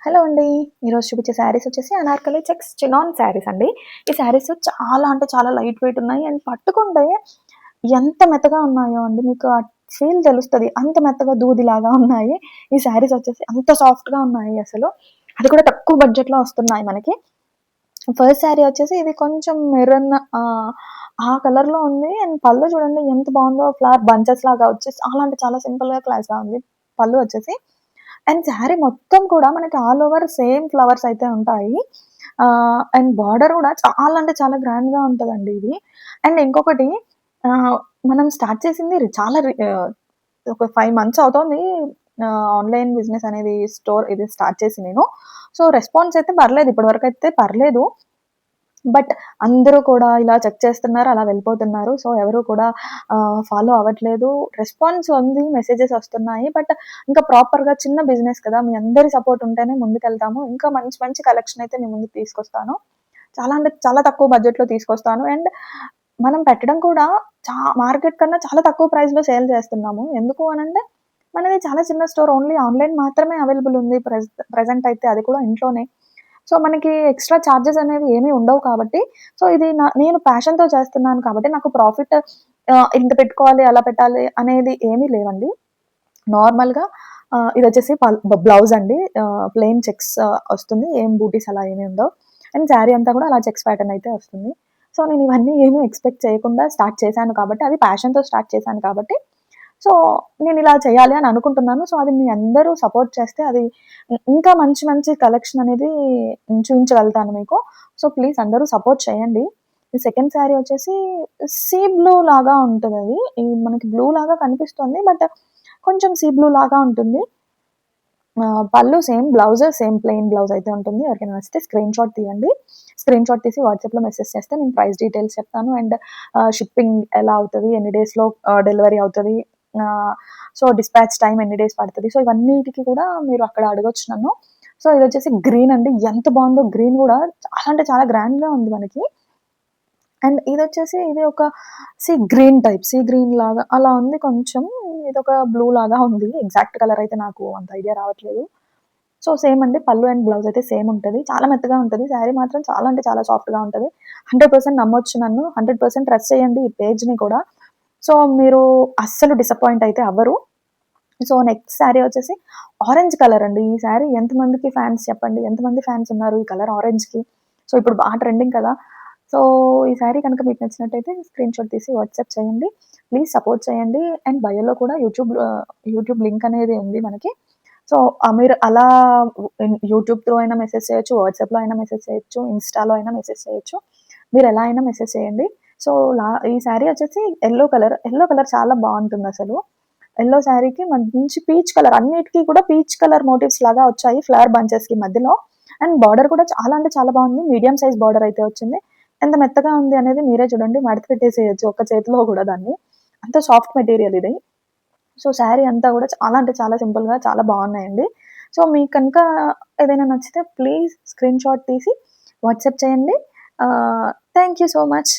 Hello అండి. ఈరోజు చూపించే శారీస్ వచ్చేసి అనార్కలి చెక్స్ చినాన్ శారీస్ అండి. ఈ శారీస్ చాలా అంటే చాలా లైట్ వెయిట్ ఉన్నాయి. అండ్ పట్టుకుంటే ఎంత మెత్తగా ఉన్నాయో అండి మీకు ఆ ఫీల్ తెలుస్తది. అంత మెత్తగా దూదిలాగా ఉన్నాయి. ఈ శారీస్ వచ్చేసి అంత సాఫ్ట్‌గా ఉన్నాయి అసలు. అది కూడా తక్కువ బడ్జెట్‌లో వస్తున్నాయి మనకి. ఫస్ట్ శారీ వచ్చేసి ఇది కొంచెం మెరూన్ ఆ కలర్‌లో ఉంది. అండ్ పళ్ళు చూడండి ఎంత బావుందో ఫ్లవర్ బంచెస్ లాగా వచ్చి చాలా అంటే చాలా సింపుల్‌గా క్లాస్‌గా ఉంది. పళ్ళు వచ్చేసి అండ్ శారీ మొత్తం కూడా మనకి ఆల్ ఓవర్ సేమ్ ఫ్లవర్స్ అయితే ఉంటాయి. అండ్ బార్డర్ గూడా చాలా అంటే చాలా గ్రాండ్‌గా ఉంటదండి ఇది. అండ్ ఇంకొకటి ఆహ్, మనం స్టార్ట్ చేసింది ఒక 5 మంత్స్ అవుతోంది. ఆన్‌లైన్ బిజినెస్ అనేది స్టోర్ ఇది స్టార్ట్ చేసి నేను. సో, రెస్పాన్స్ అయితే పర్లేదు. ఇప్పటివరకైతే పర్లేదు. బట్ అందరూ కూడా ఇలా చెక్ చేస్తున్నారు. అలా వెళ్ళిపోతున్నారు. సో, ఎవరు కూడా ఫాలో అవ్వట్లేదు. రెస్పాన్స్ ఉంది. మెసేజెస్ వస్తున్నాయి. బట్ ఇంకా ప్రాపర్‌గా చిన్న బిజినెస్ కదా! మీ అందరి సపోర్ట్ ఉంటేనే ముందుకెళ్తాము. ఇంకా మంచి మంచి కలెక్షన్ అయితే మీ ముందుకు తీసుకొస్తాను. చాలా అంటే చాలా తక్కువ బడ్జెట్‌లో తీసుకొస్తాను. అండ్ మనం పెట్టడం కూడా మార్కెట్ కన్నా చాలా తక్కువ ప్రైస్‌లో సేల్ చేస్తున్నాము. ఎందుకు అనంటే మనది చాలా చిన్న స్టోర్. ఓన్లీ ఆన్‌లైన్ మాత్రమే అవైలబుల్ ఉంది. ప్రెజెంట్ అయితే అది కూడా ఇంట్లోనే. సో, మనకి ఎక్స్‌ట్రా చార్జెస్ అనేవి ఏమీ ఉండవు కాబట్టి, సో, ఇది నేను ప్యాషన్‌తో చేస్తున్నాను కాబట్టి నాకు ప్రాఫిట్ ఇంత పెట్టుకోవాలి, అలా పెట్టాలి అనేది ఏమీ లేవండి. నార్మల్‌గా ఇదొచ్చేసి బ్లౌజ్ అండి. ప్లెయిన్ చెక్స్ వస్తుంది. ఏం బూటీస్ అలా ఏమి ఉండవు. అండ్ శారీ అంతా కూడా అలా చెక్స్ ప్యాటర్న్ అయితే వస్తుంది. సో, నేను ఇవన్నీ ఏమి ఎక్స్‌పెక్ట్ చేయకుండా స్టార్ట్ చేశాను కాబట్టి, అది ప్యాషన్‌తో స్టార్ట్ చేశాను కాబట్టి, సో, నేనిలా చేయాలి అని అనుకుంటున్నాను. సో, అది మీ అందరూ సపోర్ట్ చేస్తే అది ఇంకా మంచి మంచి కలెక్షన్ అనేది చూయించగలుగుతాను మీకు. సో, ప్లీజ్ అందరూ సపోర్ట్ చేయండి. ఈ సెకండ్ శారీ వచ్చేసి సీ బ్లూ లాగా ఉంటదది. మనకి బ్లూ లాగా కనిపిస్తుంది. బట్ కొంచెం సీ బ్లూ లాగా ఉంటుంది. పళ్ళు same, blouse same plain blouse అయితే ఉంటుంది. ఎవరికైనా నచ్చితే స్క్రీన్‌షాట్ తీయండి. స్క్రీన్‌షాట్ తీసి వాట్సాప్‌లో మెసేజ్ చేస్తే నేను ప్రైస్ డీటెయిల్స్ చెప్తాను. అండ్ షిప్పింగ్ ఎలా అవుతది, ఎన్ని డేస్‌లో డెలివరీ అవుతది, సో, డిస్పాచ్ టైమ్ ఎన్ని డేస్ పడతది. సో, ఇవన్నిటికి కూడా మీరు అక్కడ అడగొచ్చు నన్ను. సో, ఇదొచ్చేసి గ్రీన్ అండి. ఎంత బావుందో గ్రీన్ గూడా చాలా అంటే చాలా గ్రాండ్‌గా ఉంది మనకి. అండ్ ఇదొచ్చేసి ఇది ఒక గ్రీన్ టైప్. గ్రీన్ లాగా అలా ఉంది కొంచెం. ఇదొక బ్లూ లాగా ఉంది. ఎగ్జాక్ట్ కలర్ అయితే నాకు అంత ఐడియా రావట్లేదు. సో, సేమ్ అండి. పళ్ళు అండ్ బ్లౌజ్ అయితే సేమ్ ఉంటది. చాలా మెత్తగా ఉంటది. శారీ మాత్రం చాలా అంటే చాలా సాఫ్ట్‌గా ఉంటది. 100% నమ్మొచ్చు నన్ను. 100% ట్రస్ట్ చేయండి ఈ పేజ్‌ని కూడా. సో, మీరు అస్సలు డిసప్పాయింట్ అయితే అవ్వరు. సో, నెక్స్ట్ శారీ వచ్చేసి ఆరెంజ్ కలర్ అండి. ఈ శారీ ఎంతమందికి ఫ్యాన్స్ చెప్పండి? ఎంతమంది ఫ్యాన్స్ ఉన్నారు ఈ కలర్ ఆరెంజ్‌కి? సో, ఇప్పుడు బాగా ట్రెండింగ్ కదా! సో, ఈ శారీ కనుక మీకు నచ్చినట్టయితే స్క్రీన్‌షాట్ తీసి వాట్సాప్ చేయండి. ప్లీజ్ సపోర్ట్ చేయండి. అండ్ బయోలో కూడా యూట్యూబ్ లింక్ అనేది ఉంది మనకి. సో, మీరు అలా యూట్యూబ్ త్రూ అయినా మెసేజ్ చేయొచ్చు. వాట్సాప్‌లో అయినా మెసేజ్ చేయొచ్చు. ఇన్‌స్టాలో అయినా మెసేజ్ చేయొచ్చు. మీరెలా అయినా మెసేజ్ చేయండి. సో, ఈ శారీ వచ్చేసి యెల్లో కలర్. యెల్లో కలర్ చాలా బావుంటుందసలు. యెల్లో శారీకి మంచి పీచ్ కలర్, అన్నిటికి కూడా పీచ్ కలర్ మోటివ్స్ లాగా వచ్చాయి ఫ్లవర్ బంచెస్‌కి మధ్యలో. అండ్ బార్డర్ కూడా చాలా అంటే చాలా బావుంది. మీడియం సైజ్ బార్డర్ అయితే వచ్చింది. ఎంత మెత్తగా ఉంది అనేది మీరే చూడండి. మడత పెట్టేసేయొచ్చు ఒక్క చేతిలో కూడా దాన్ని. అంత సాఫ్ట్ మెటీరియల్ ఇది. సో, శారీ అంతా కూడా చాలా అంటే చాలా సింపుల్‌గా చాలా బావున్నాయండి. సో, మీకు కనుక ఏదైనా నచ్చితే ప్లీజ్ స్క్రీన్‌షాట్ తీసి వాట్సాప్ చేయండి. Thank you so much.